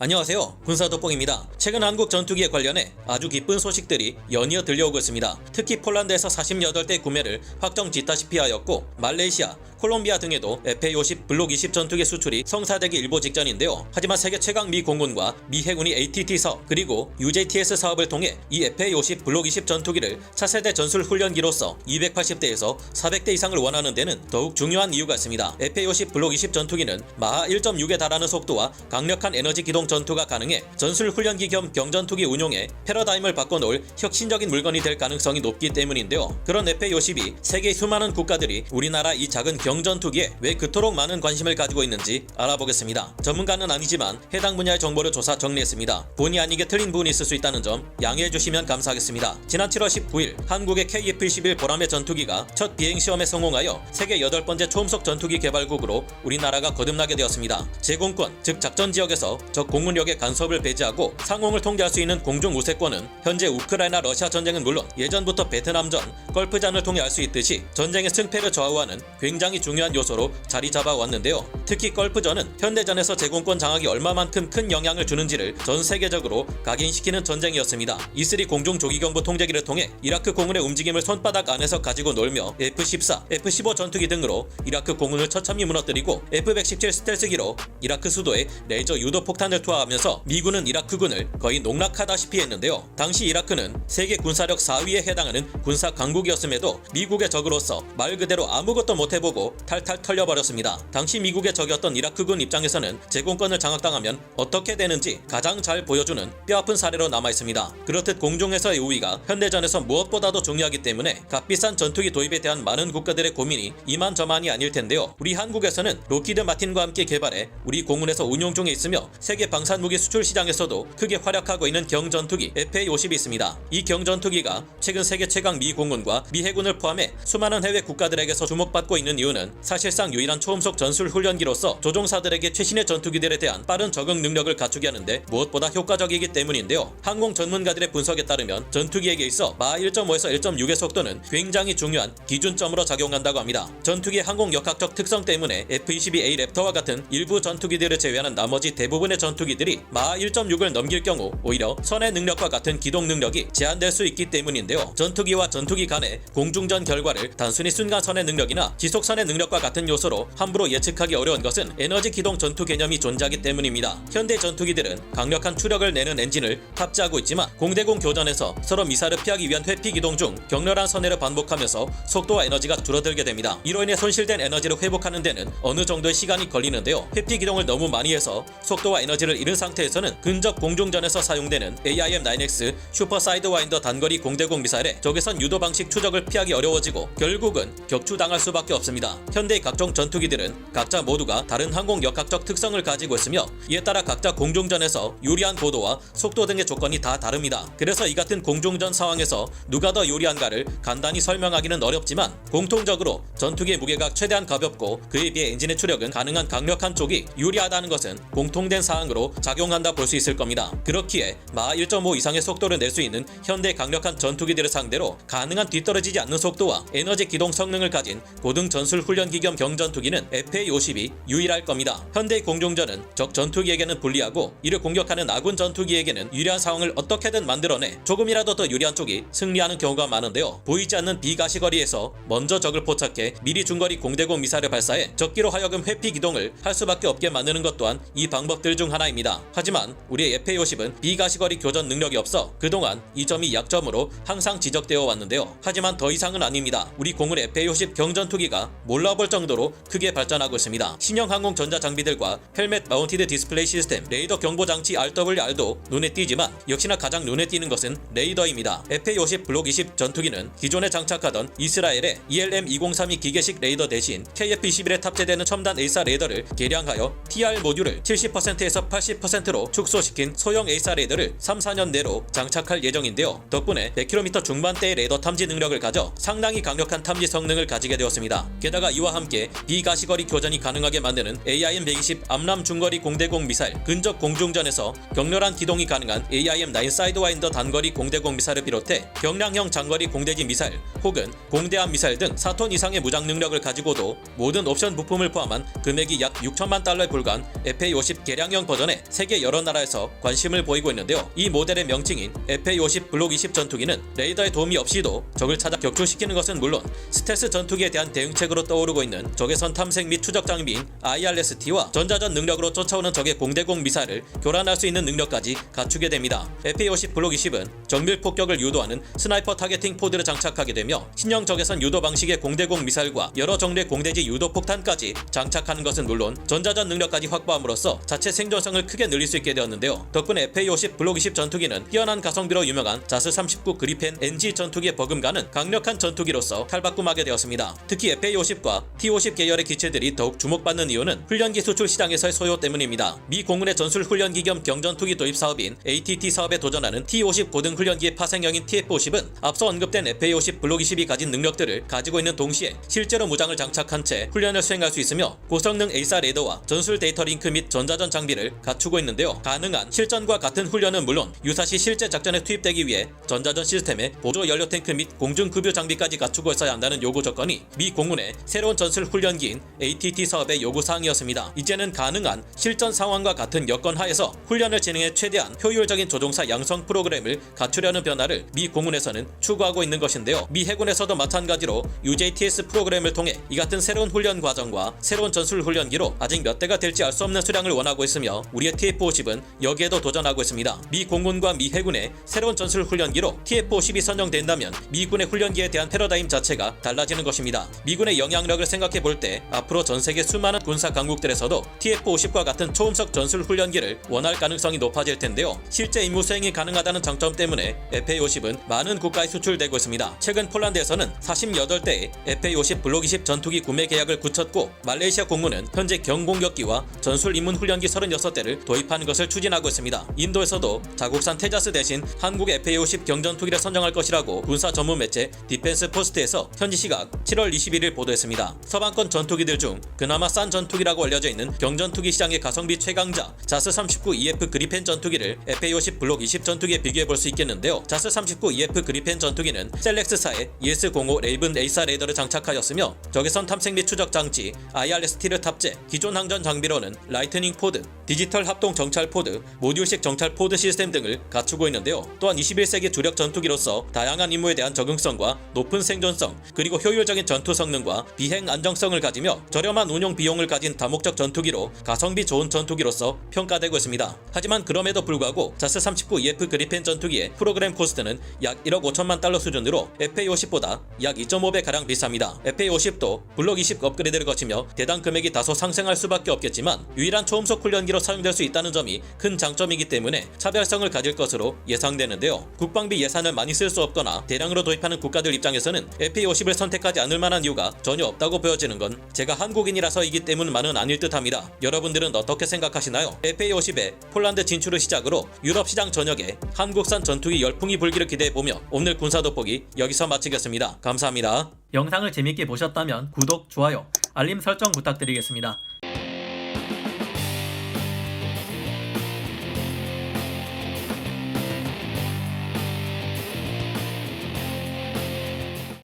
안녕하세요, 군사돋보기입니다. 최근 한국 전투기에 관련해 아주 기쁜 소식들이 연이어 들려오고 있습니다. 특히 폴란드에서 48대 구매를 확정짓다시피 하였고, 말레이시아, 콜롬비아 등에도 FA-50 블록 20 전투기 수출이 성사되기 일보 직전인데요. 하지만 세계 최강 미 공군과 미 해군이 ATT 사업 그리고 UJTS 사업을 통해 이 FA-50 블록 20 전투기를 차세대 전술 훈련기로서 280대에서 400대 이상을 원하는 데는 더욱 중요한 이유가 있습니다. FA-50 블록 20 전투기는 마하 1.6에 달하는 속도와 강력한 에너지 기동 전투가 가능해 전술 훈련기 겸 경전투기 운용에 패러다임을 바꿔놓을 혁신적인 물건이 될 가능성이 높기 때문인데요. 그런 FA-50이 세계 수많은 국가들이 우리나라 이 작은 경전투기에 왜 그토록 많은 관심을 가지고 있는지 알아보겠습니다. 전문가는 아니지만 해당 분야의 정보를 조사 정리했습니다. 본의 아니게 틀린 부분이 있을 수 있다는 점 양해해 주시면 감사하겠습니다. 지난 7월 19일 한국의 KF-21 보라매 전투기가 첫 비행시험에 성공하여 세계 8번째 초음속 전투기 개발국으로 우리나라가 거듭나게 되었습니다. 제공권, 즉 작전지역에서 적 공군력의 간섭을 배제하고 상공을 통제할 수 있는 공중 우세권은 현재 우크라이나 러시아 전쟁은 물론 예전부터 베트남전, 걸프전을 통해 알 수 있듯이 전쟁의 승패를 좌우하는 굉장히 중요한 요소로 자리 잡아왔는데요. 특히 걸프전은 현대전에서 제공권 장악이 얼마만큼 큰 영향을 주는지를 전 세계적으로 각인시키는 전쟁이었습니다. E3 공중 조기경보 통제기를 통해 이라크 공군의 움직임을 손바닥 안에서 가지고 놀며 F-14, F-15 전투기 등으로 이라크 공군을 처참히 무너뜨리고 F-117 스텔스기로 이라크 수도에 레이저 유도 폭탄을 투하하면서 미군은 이라크군을 거의 농락하다시피 했는데요. 당시 이라크는 세계 군사력 4위에 해당하는 군사 강국이었음에도 미국의 적으로서 말 그대로 아무것도 못해보고 탈탈 털려버렸습니다. 당시 미국의 적이었던 이라크군 입장에서는 제공권을 장악당하면 어떻게 되는지 가장 잘 보여주는 뼈아픈 사례로 남아있습니다. 그렇듯 공중에서의 우위가 현대전에서 무엇보다도 중요하기 때문에 값비싼 전투기 도입에 대한 많은 국가들의 고민이 이만저만이 아닐 텐데요. 우리 한국에서는 로키드 마틴과 함께 개발해 우리 공군에서 운용 중에 있으며 세계 방산무기 수출 시장에서도 크게 활약하고 있는 경전투기 FA-50이 있습니다. 이 경전투기가 최근 세계 최강 미 공군과 미 해군을 포함해 수많은 해외 국가들에게서 주목받고 있는 이유는 사실상 유일한 초음속 전술 훈련기로서 조종사들에게 최신의 전투기들에 대한 빠른 적응 능력을 갖추게 하는데 무엇보다 효과적이기 때문인데요. 항공 전문가들의 분석에 따르면 전투기에게 있어 마하 1.5에서 1.6의 속도는 굉장히 중요한 기준점으로 작용한다고 합니다. 전투기의 항공 역학적 특성 때문에 F-22A 랩터와 같은 일부 전투기들을 제외하는 나머지 대부분의 전투기들이 마하 1.6을 넘길 경우 오히려 선의 능력과 같은 기동 능력이 제한될 수 있기 때문인데요. 전투기와 전투기 간의 공중전 결과를 단순히 순간선의 능력이나 지속선의 능력과 같은 요소로 함부로 예측하기 어려운 것은 에너지 기동 전투 개념이 존재하기 때문입니다. 현대 전투기들은 강력한 추력을 내는 엔진을 탑재하고 있지만 공대공 교전에서 서로 미사를 피하기 위한 회피 기동 중 격렬한 선회를 반복하면서 속도와 에너지가 줄어들게 됩니다. 이로 인해 손실된 에너지를 회복하는 데는 어느 정도의 시간이 걸리는데요. 회피 기동을 너무 많이 해서 속도와 에너지를 잃은 상태에서는 근접 공중전에서 사용되는 AIM-9X 슈퍼 사이드와인더 단거리 공대공 미사일의 적외선 유도 방식 추적을 피하기 어려워지고 결국은 격추당할 수밖에 없습니다. 현대의 각종 전투기들은 각자 모두가 다른 항공 역학적 특성을 가지고 있으며 이에 따라 각자 공중전에서 유리한 고도와 속도 등의 조건이 다 다릅니다. 그래서 이 같은 공중전 상황에서 누가 더 유리한가를 간단히 설명하기는 어렵지만 공통적으로 전투기의 무게가 최대한 가볍고 그에 비해 엔진의 추력은 가능한 강력한 쪽이 유리하다는 것은 공통된 사항으로 작용한다 볼 수 있을 겁니다. 그렇기에 마하 1.5 이상의 속도를 낼 수 있는 현대 강력한 전투기들을 상대로 가능한 뒤떨어지지 않는 속도와 에너지 기동 성능을 가진 고등 전술 훈련기 겸 경전투기는 FA-50이 유일할 겁니다. 현대의 공중전은 적 전투기에게는 불리하고 이를 공격하는 아군 전투기에게는 유리한 상황을 어떻게든 만들어내 조금이라도 더 유리한 쪽이 승리하는 경우가 많은데요. 보이지 않는 비가시거리에서 먼저 적을 포착해 미리 중거리 공대공 미사일을 발사해 적기로 하여금 회피 기동을 할 수밖에 없게 만드는 것 또한 이 방법들 중 하나입니다. 하지만 우리의 FA-50은 비가시거리 교전 능력이 없어 그동안 이 점이 약점으로 항상 지적되어 왔는데요. 하지만 더 이상은 아닙니다. 우리 공군의 FA-50 경전투기가 몰라볼 정도로 크게 발전하고 있습니다. 신형 항공 전자 장비들과 헬멧 마운티드 디스플레이 시스템, 레이더 경보 장치 RWR도 눈에 띄지만 역시나 가장 눈에 띄는 것은 레이더입니다. FA-50 블록 20 전투기는 기존에 장착하던 이스라엘의 ELM-2032 기계식 레이더 대신 KF-21에 탑재되는 첨단 A사 레이더를 개량하여 TR 모듈을 70%에서 80%로 축소시킨 소형 A사 레이더를 3-4년 내로 장착할 예정인데요. 덕분에 100km 중반대의 레이더 탐지 능력을 가져 상당히 강력한 탐지 성능을 가지게 되었습니다. 게다가 이와 함께 비가시거리 교전이 가능하게 만드는 AIM-120 암람 중거리 공대공 미사일, 근접 공중전에서 격렬한 기동이 가능한 AIM-9 사이드와인더 단거리 공대공 미사일을 비롯해 경량형 장거리 공대지 미사일 혹은 공대함 미사일 등 4톤 이상의 무장 능력을 가지고도 모든 옵션 부품을 포함한 금액이 약 6천만 달러에 불과한 FA-50 개량형 버전의 때문에 세계 여러 나라에서 관심을 보이고 있는데요. 이 모델의 명칭인 FA-50 블록 20 전투기는 레이더의 도움이 없이도 적을 찾아 격추시키는 것은 물론 스텔스 전투기에 대한 대응책으로 떠오르고 있는 적외선 탐색 및 추적 장비인 IRST와 전자전 능력으로 쫓아오는 적의 공대공 미사일을 교란할 수 있는 능력까지 갖추게 됩니다. FA-50 블록 20은 정밀 폭격을 유도하는 스나이퍼 타겟팅 포드를 장착하게 되며 신형 적외선 유도 방식의 공대공 미사일과 여러 종류의 공대지 유도 폭탄까지 장착하는 것은 물론 전자전 능력까지 확보함으로써 자체 생존성을 크게 늘릴 수 있게 되었는데요. 덕분에 FA-50 블록 20 전투기는 뛰어난 가성비로 유명한 자스-39 그리펜 NG 전투기에 버금가는 강력한 전투기로서 탈바꿈하게 되었습니다. 특히 FA-50과 T-50 계열의 기체들이 더욱 주목받는 이유는 훈련기 수출 시장에서의 소요 때문입니다. 미 공군의 전술 훈련기 겸 경전투기 도입 사업인 ATT 사업에 도전하는 T-50 고등 훈련기의 파생형인 TF-50은 앞서 언급된 FA-50 블록 20이 가진 능력들을 가지고 있는 동시에 실제로 무장을 장착한 채 훈련을 수행할 수 있으며 고성능 A사 레이더와 전술 데이터 링크 및 전자전 장비를 갖추고 있는데요. 가능한 실전과 같은 훈련은 물론 유사시 실제 작전에 투입되기 위해 전자전 시스템에 보조 연료 탱크 및 공중 급유 장비까지 갖추고 있어야 한다는 요구 조건이 미 공군의 새로운 전술 훈련기인 ATT 사업의 요구 사항이었습니다. 이제는 가능한 실전 상황과 같은 여건 하에서 훈련을 진행해 최대한 효율적인 조종사 양성 프로그램을 갖추려는 변화를 미 공군에서는 추구하고 있는 것인데요. 미 해군에서도 마찬가지로 UJTS 프로그램을 통해 이 같은 새로운 훈련 과정과 새로운 전술 훈련기로 아직 몇 대가 될지 알 수 없는 수량을 원하고 있으며 우리의 TF-50은 여기에도 도전하고 있습니다. 미 공군과 미 해군의 새로운 전술 훈련기로 TF-50이 선정된다면 미군의 훈련기에 대한 패러다임 자체가 달라지는 것입니다. 미군의 영향력을 생각해 볼 때 앞으로 전 세계 수많은 군사 강국들에서도 TF-50과 같은 초음속 전술 훈련기를 원할 가능성이 높아질 텐데요. 실제 임무 수행이 가능하다는 장점 때문에 FA-50은 많은 국가에 수출되고 있습니다. 최근 폴란드에서는 48대의 FA-50 블록 20 전투기 구매 계약을 굳혔고 말레이시아 공군은 현재 경공격기와 전술 입문 훈련기 36대를 도입하는 것을 추진하고 있습니다. 인도에서도 자국산 테자스 대신 한국의 FA-50 경전투기를 선정할 것이라고 군사 전문 매체 디펜스 포스트에서 현지 시각 7월 21일 보도했습니다. 서방권 전투기들 중 그나마 싼 전투기라고 알려져 있는 경전투기 시장의 가성비 최강자 자스-39 EF 그리펜 전투기를 FA-50 블록 20 전투기에 비교해 볼 수 있겠는데요. 자스-39 EF 그리펜 전투기는 셀렉스사의 ES-05 레이븐 A사 레이더를 장착하였으며 적외선 탐색 및 추적 장치 IRST를 탑재, 기존 항전 장비로는 라이트닝 포드, 디지털 합동 정찰 포드, 모듈식 정찰 포드 시스템 등을 갖추고 있는데요. 또한 21세기 주력 전투기로서 다양한 임무에 대한 적응성과 높은 생존성, 그리고 효율적인 전투 성능과 비행 안정성을 가지며 저렴한 운용 비용을 가진 다목적 전투기로 가성비 좋은 전투기로서 평가되고 있습니다. 하지만 그럼에도 불구하고 자스-39 EF 그리펜 전투기의 프로그램 코스트는 약 1억 5천만 달러 수준으로 FA-50보다 약 2.5배 가량 비쌉니다. FA-50도 블록 20 업그레이드를 거치며 대당 금액이 다소 상승할 수밖에 없겠지만 유일한 초음속 훈련기로 사용될 수 있다는 점이 큰 장점이기 때문에 차별성을 가질 것으로 예상되는데요. 국방비 예산을 많이 쓸 수 없거나 대량으로 도입하는 국가들 입장에서는 FA-50을 선택하지 않을 만한 이유가 전혀 없다고 보여지는 건 제가 한국인이라서이기 때문만은 아닐 듯합니다. 여러분들은 어떻게 생각하시나요? FA-50의 폴란드 진출을 시작으로 유럽 시장 전역에 한국산 전투기 열풍이 불기를 기대해보며 오늘 군사 돋보기 여기서 마치겠습니다. 감사합니다. 영상을 재밌게 보셨다면 구독, 좋아요, 알림 설정 부탁드리겠습니다.